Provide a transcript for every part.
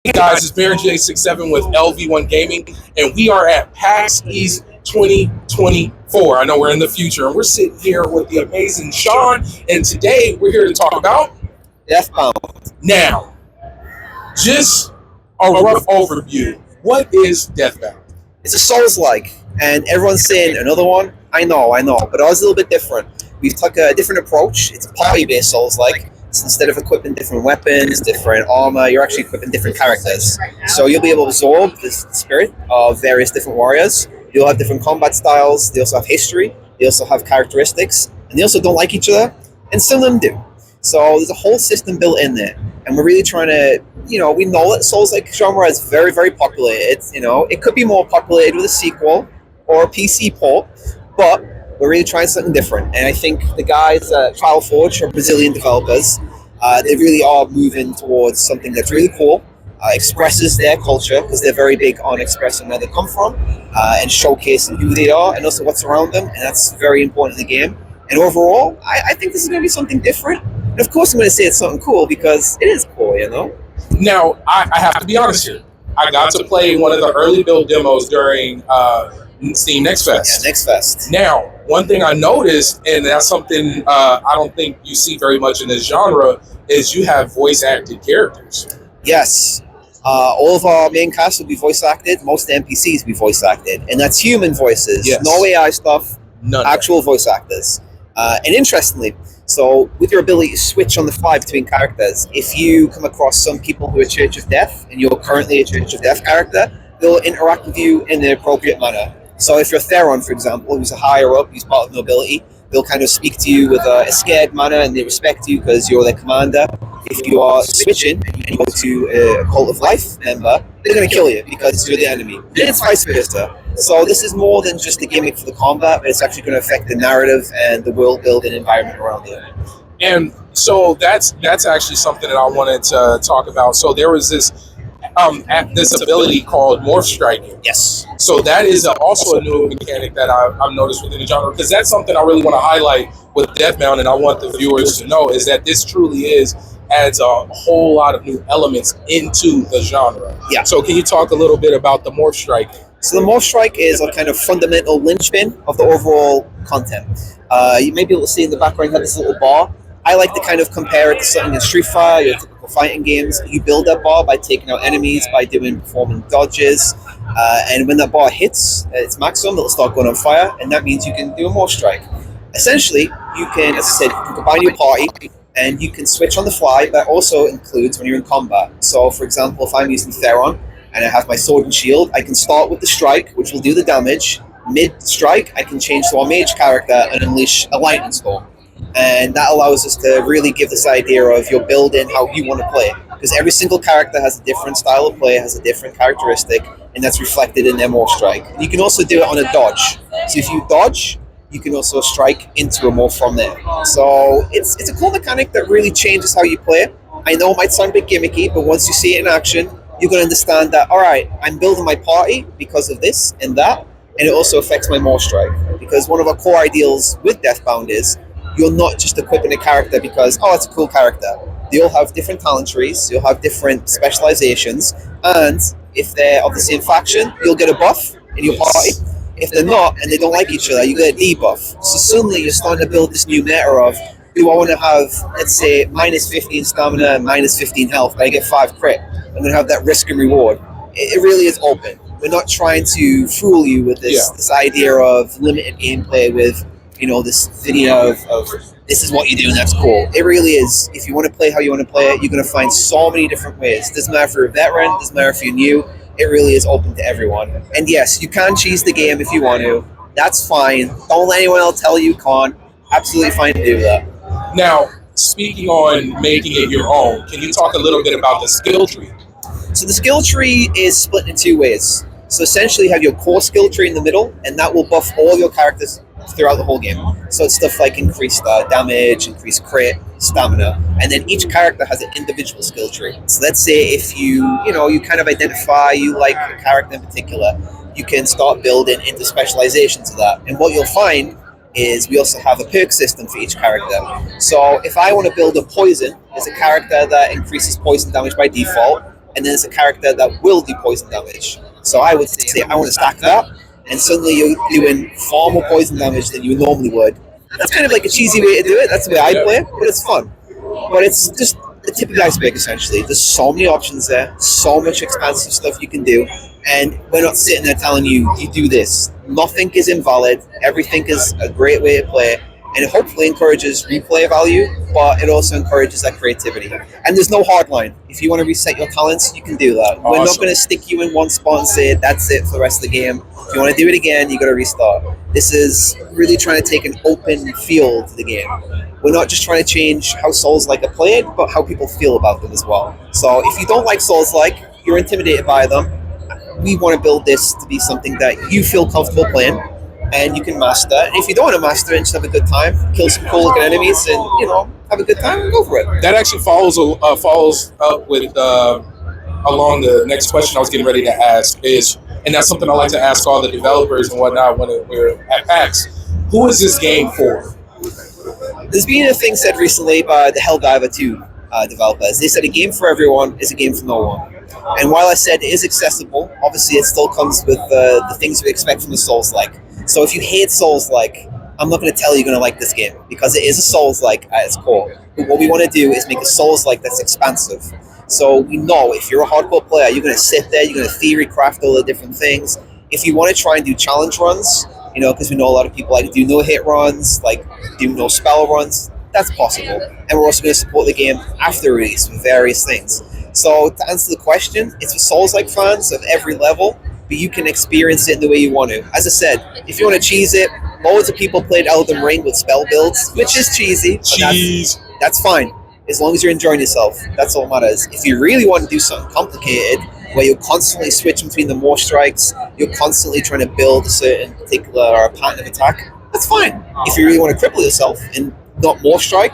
Hey guys, it's Baron J67 with LV1 Gaming, and we are at PAX East 2024. I know we're in the future, and we're sitting here with the amazing Sean, and today we're here to talk about Deathbound. Now, just a rough overview. What is Deathbound? It's a Soulslike, and everyone's saying another one. I know, but ours is a little bit different. We've took a different approach. It's a party-based Soulslike. So instead of equipping different weapons, different armor, you're actually equipping different characters. So you'll be able to absorb the spirit of various different warriors. You'll have different combat styles. They also have history. They also have characteristics, and they also don't like each other, and some of them do. So there's a whole system built in there, and we're really trying to, we know that Souls-like genre is very, very populated. It could be more populated with a sequel or a PC port, but we're really trying something different. And I think the guys at Trialforge are Brazilian developers. They really are moving towards something that's really cool, expresses their culture, because they're very big on expressing where they come from and showcasing who they are and also what's around them, and that's very important in the game. And overall, I think this is going to be something different. And of course, I'm going to say it's something cool because it is cool, Now, I have to be honest here. I got to play one of the early build demos during Steam Next Fest. Yeah, Next Fest. Now, one thing I noticed, and that's something I don't think you see very much in this genre, is you have voice acted characters. Yes. All of our main cast will be voice acted. Most NPCs will be voice acted. And that's human voices. Yes. No AI stuff. None. Actual voice actors. And interestingly, so with your ability to switch on the fly between characters, if you come across some people who are Church of Death and you're currently a Church of Death character, they'll interact with you in the appropriate manner. So if you're Theron, for example, who's a higher up, who's part of nobility, they'll kind of speak to you with a scared manner and they respect you because you're their commander. If you are switching and you go to a Cult of Life member, they're going to kill you because you're the enemy. And it's vice versa. So this is more than just a gimmick for the combat, but it's actually going to affect the narrative and the world building environment around it. And so that's actually something that I wanted to talk about. So there was this ability called morphstrikes. Yes. So that is also a new mechanic that I've noticed within the genre, because that's something I really want to highlight with Deathbound, and I want the viewers to know, is that this truly adds a whole lot of new elements into the genre. Yeah. So can you talk a little bit about the morphstrike? So the morphstrike is a kind of fundamental linchpin of the overall content. You may be able to see in the background have this little bar. I like to kind of compare it to something in Street Fighter, your typical fighting games. You build that bar by taking out enemies, by performing dodges, and when that bar hits its maximum, it'll start going on fire, and that means you can do a morphstrike. Essentially, you can, as I said, you can combine your party, and you can switch on the fly. That also includes when you're in combat. So, for example, if I'm using Theron, and I have my sword and shield, I can start with the strike, which will do the damage. Mid-strike, I can change to our mage character and unleash a lightning storm. And that allows us to really give this idea of your building how you want to play. Because every single character has a different style of play, has a different characteristic, and that's reflected in their morphstrike. You can also do it on a dodge. So if you dodge, you can also strike into a morph from there. So it's a cool mechanic that really changes how you play. I know it might sound a bit gimmicky, but once you see it in action, you're going to understand that, all right, I'm building my party because of this and that, and it also affects my morphstrike. Because one of our core ideals with Deathbound is you're not just equipping a character because, oh, it's a cool character. You'll have different talent trees, you'll have different specializations, and if they're of the same faction, you'll get a buff in your party. If they're not, and they don't like each other, you get a debuff. So suddenly you're starting to build this new meta of, do I want to have, let's say, minus 15 stamina and minus 15 health, but I get 5 crit? I'm going to have that risk and reward. It really is open. We're not trying to fool you with this idea of limited gameplay with, this video of this is what you do and that's cool. It really is. If you want to play how you want to play it, you're going to find so many different ways. It doesn't matter if you're a veteran, it doesn't matter if you're new. It really is open to everyone. And yes, you can cheese the game if you want to. That's fine. Don't let anyone else tell you can't. Absolutely fine to do that. Now, speaking on making it your own, can you talk a little bit about the skill tree? So the skill tree is split in 2 ways. So essentially you have your core skill tree in the middle, and that will buff all your characters throughout the whole game. So it's stuff like increased damage, increased crit, stamina, and then each character has an individual skill tree. So let's say if you kind of identify you like a character in particular, you can start building into specializations of that. And what you'll find is we also have a perk system for each character. So if I want to build a poison, there's a character that increases poison damage by default. and then there's a character that will do poison damage. So I would say I want to stack that, and suddenly you're doing far more poison damage than you normally would. That's kind of like a cheesy way to do it. That's the way I play it, but it's fun. But it's just the tip of the iceberg, essentially. There's so many options there, so much expansive stuff you can do, and we're not sitting there telling you, you do this. Nothing is invalid. Everything is a great way to play, and it hopefully encourages replay value, but it also encourages that creativity. And there's no hard line. If you want to reset your talents, you can do that. Awesome. We're not going to stick you in one spot and say, that's it for the rest of the game. If you want to do it again, you got to restart. This is really trying to take an open feel to the game. We're not just trying to change how Souls-like are played, but how people feel about them as well. So if you don't like Souls-like, you're intimidated by them, we want to build this to be something that you feel comfortable playing and you can master. And if you don't want to master it, just have a good time, kill some cool looking enemies, and have a good time and go for it. That actually follows up with along the next question I was getting ready to ask is, and that's something I like to ask all the developers and whatnot when we're at PAX. Who is this game for? There's been a thing said recently by the Helldiver 2 developers. They said a game for everyone is a game for no one. And while I said it is accessible, obviously it still comes with the things we expect from the Souls-like. So if you hate Souls-like, I'm not going to tell you you're going to like this game, because it is a Souls-like at its core. But what we want to do is make a Souls-like that's expansive. So we know if you're a hardcore player, you're going to sit there, you're going to theory craft all the different things. If you want to try and do challenge runs, because we know a lot of people like to do no-hit runs, like do no spell runs, that's possible. And we're also going to support the game after release with various things. So to answer the question, it's for Souls-like fans of every level, but you can experience it in the way you want to. As I said, if you want to cheese it, loads of people played Elden Ring with spell builds, which is cheesy. But that's fine, as long as you're enjoying yourself. That's all that matters. If you really want to do something complicated, where you're constantly switching between the morphstrikes, you're constantly trying to build a certain particular pattern of attack, that's fine. If you really want to cripple yourself and not morphstrike,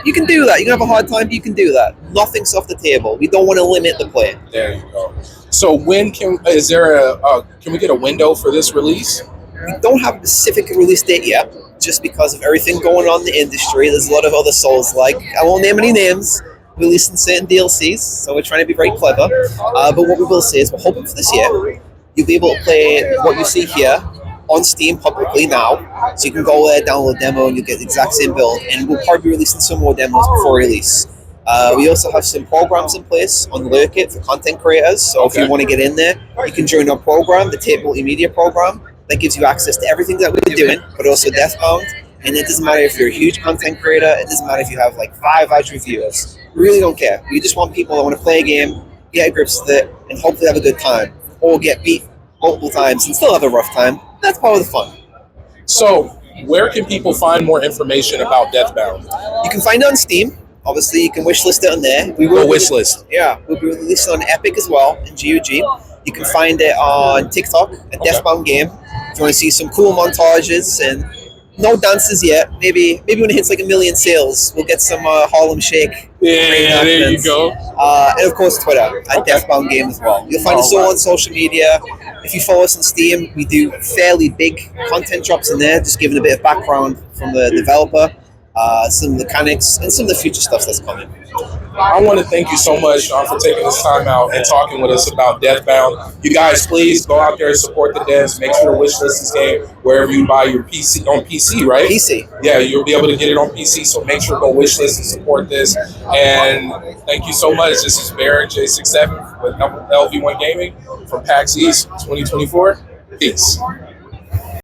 you can do that. You can have a hard time, but you can do that. Nothing's off the table. We don't want to limit the play. There you go. So when can we get a window for this release? We don't have a specific release date yet, just because of everything going on in the industry. There's a lot of other Souls-like. I won't name any names, releasing certain DLCs, so we're trying to be very clever. But what we will say is we're hoping for this year, you'll be able to play what you see here on Steam publicly now, so you can go there, download a demo, and you'll get the exact same build. And we'll probably be releasing some more demos before release. We also have some programs in place on Lurkit for content creators, so if you want to get in there, you can join our program, the Tate Media program, that gives you access to everything that we're doing, but also Deathbound. And it doesn't matter if you're a huge content creator, it doesn't matter if you have like 5 average reviewers. We really don't care. We just want people that want to play a game, get grips with it, and hopefully have a good time, or get beat multiple times and still have a rough time. That's part of the fun. So, where can people find more information about Deathbound? You can find it on Steam. Obviously, you can wishlist it on there. We will wishlist. Yeah, we'll be releasing on Epic as well, and GOG. You can find it on TikTok at Deathbound Game. If you want to see some cool montages and no dances yet. Maybe when it hits like 1 million sales, we'll get some Harlem Shake. Yeah, there you go. And of course, Twitter at Deathbound Game as well. You'll find us all on social media. If you follow us on Steam, we do fairly big content drops in there, just giving a bit of background from the developer, some of the mechanics, and some of the future stuff that's coming. I want to thank you so much for taking this time out and talking with us about Deathbound. You guys, please go out there and support the devs. Make sure to wishlist this game wherever you buy your PC, on PC, right? PC. Yeah, you'll be able to get it on PC, so make sure to go wishlist and support this. And thank you so much. This is Baron J67 with LV1 Gaming from PAX East 2024. Peace.